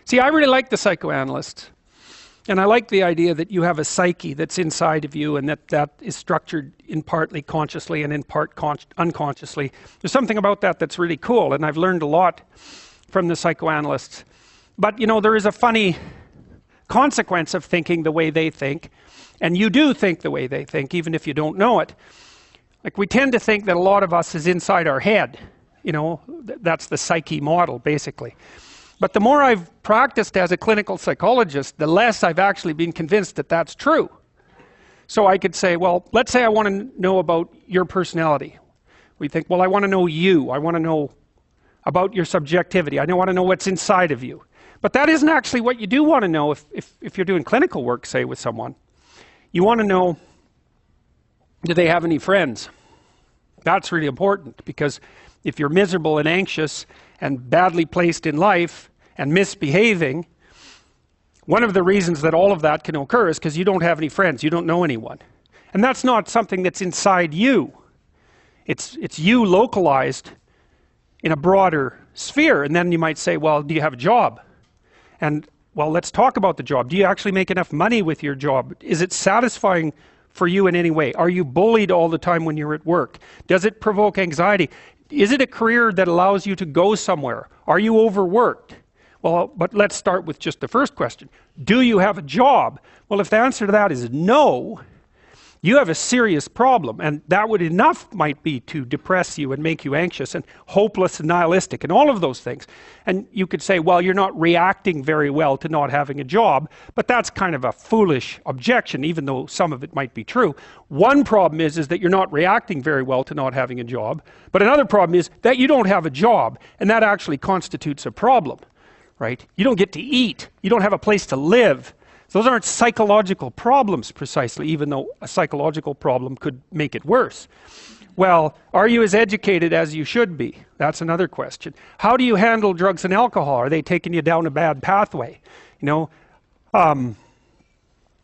See, I really like the psychoanalysts. And I like the idea that you have a psyche that's inside of you and that is structured in partly consciously and in part unconsciously. There's something about that that's really cool, and I've learned a lot from the psychoanalysts. But, you know, there is a funny consequence of thinking the way they think, and you do think the way they think, even if you don't know it. Like, we tend to think that a lot of us is inside our head. You know, that's the psyche model, basically. But the more I've practiced as a clinical psychologist, the less I've actually been convinced that that's true. So I could say, well, let's say I want to know about your personality. We think, well, I want to know you. I want to know about your subjectivity. I want to know what's inside of you. But that isn't actually what you do want to know if you're doing clinical work, say, with someone. You want to know, do they have any friends? That's really important, because if you're miserable and anxious and badly placed in life and misbehaving, one of the reasons that all of that can occur is because you don't have any friends, you don't know anyone. And that's not something that's inside you. It's you localized in a broader sphere. And then you might say, well, do you have a job? And, well, let's talk about the job. Do you actually make enough money with your job? Is it satisfying for you in any way? Are you bullied all the time when you're at work? Does it provoke anxiety? Is it a career that allows you to go somewhere? Are you overworked? Well, but let's start with just the first question. Do you have a job? Well, if the answer to that is no, you have a serious problem, and that might be to depress you and make you anxious and hopeless and nihilistic and all of those things. And you could say, well, you're not reacting very well to not having a job, but that's kind of a foolish objection, even though some of it might be true. One problem is that you're not reacting very well to not having a job, but another problem is that you don't have a job, and that actually constitutes a problem, right? You don't get to eat, you don't have a place to live. Those aren't psychological problems precisely, even though a psychological problem could make it worse. Well, are you as educated as you should be? That's another question. How do you handle drugs and alcohol? Are they taking you down a bad pathway? You know,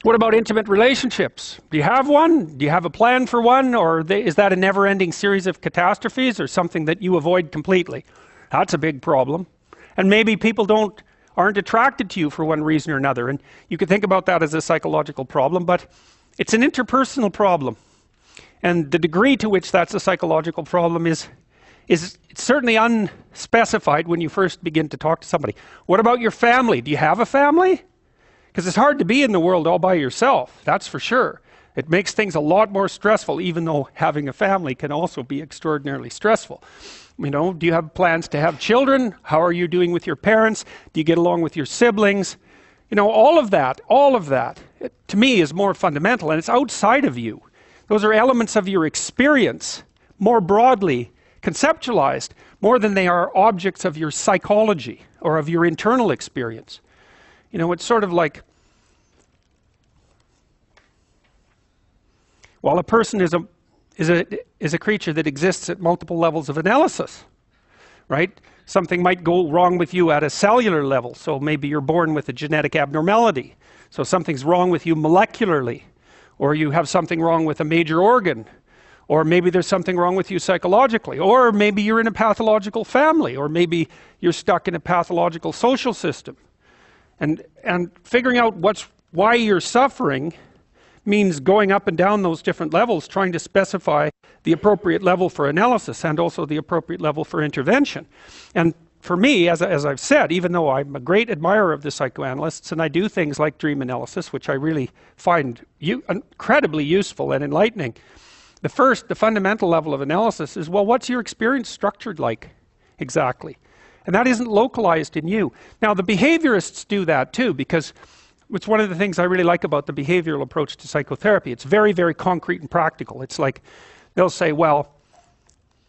what about intimate relationships? Do you have one? Do you have a plan for one? Or is that a never-ending series of catastrophes or something that you avoid completely? That's a big problem. And maybe people aren't attracted to you for one reason or another. And you could think about that as a psychological problem, but it's an interpersonal problem. And the degree to which that's a psychological problem is certainly unspecified when you first begin to talk to somebody. What about your family? Do you have a family? Because it's hard to be in the world all by yourself, that's for sure. It makes things a lot more stressful, even though having a family can also be extraordinarily stressful. You know, do you have plans to have children? How are you doing with your parents? Do you get along with your siblings? You know, all of that, to me is more fundamental, and it's outside of you. Those are elements of your experience, more broadly conceptualized, more than they are objects of your psychology or of your internal experience. You know, it's sort of like, well, a person is a creature that exists at multiple levels of analysis, right? Something might go wrong with you at a cellular level, so maybe you're born with a genetic abnormality. So something's wrong with you molecularly, or you have something wrong with a major organ, or maybe there's something wrong with you psychologically, or maybe you're in a pathological family, or maybe you're stuck in a pathological social system. And figuring out why you're suffering means going up and down those different levels, trying to specify the appropriate level for analysis and also the appropriate level for intervention. And for me, as I've said, even though I'm a great admirer of the psychoanalysts, and I do things like dream analysis, which I really find incredibly useful and enlightening, the fundamental level of analysis is, well, what's your experience structured like exactly? And that isn't localized in you. Now, the behaviorists do that too, because it's one of the things I really like about the behavioral approach to psychotherapy. It's very, very concrete and practical. It's like, they'll say, well,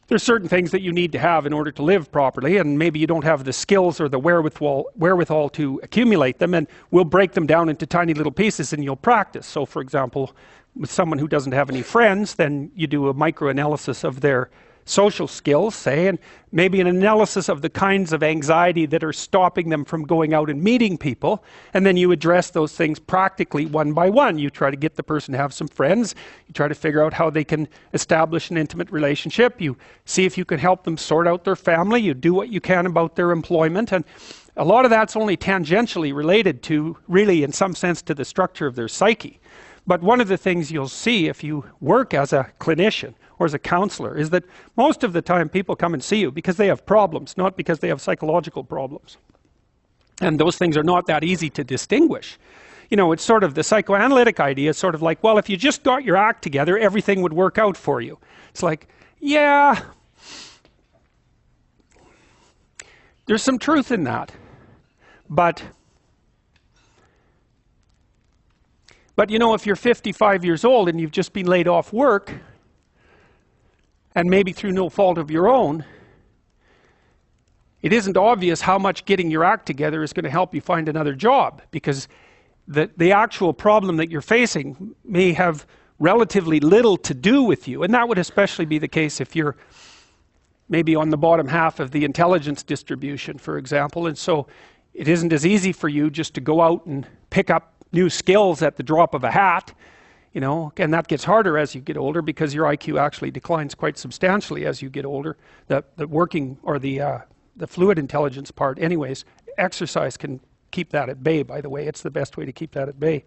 there's certain things that you need to have in order to live properly, and maybe you don't have the skills or the wherewithal to accumulate them, and we'll break them down into tiny little pieces and you'll practice. So, for example, with someone who doesn't have any friends, then you do a microanalysis of their social skills, say, and maybe an analysis of the kinds of anxiety that are stopping them from going out and meeting people, and then you address those things practically one by one. You try to get the person to have some friends, you try to figure out how they can establish an intimate relationship, you see if you can help them sort out their family, you do what you can about their employment, and A lot of that's only tangentially related to, really in some sense, to the structure of their psyche. But one of the things you'll see if you work as a clinician or as a counselor is that most of the time people come and see you because they have problems, not because they have psychological problems. And those things are not that easy to distinguish. You know, it's sort of the psychoanalytic idea is sort of like, well, if you just got your act together, everything would work out for you. It's like, yeah, there's some truth in that. But you know, if you're 55 years old and you've just been laid off work, and maybe through no fault of your own, it isn't obvious how much getting your act together is going to help you find another job, because the actual problem that you're facing may have relatively little to do with you. And that would especially be the case if you're maybe on the bottom half of the intelligence distribution, for example. And so it isn't as easy for you just to go out and pick up new skills at the drop of a hat, you know, and that gets harder as you get older because your IQ actually declines quite substantially as you get older. The working or the fluid intelligence part, anyways, exercise can keep that at bay, by the way. It's the best way to keep that at bay.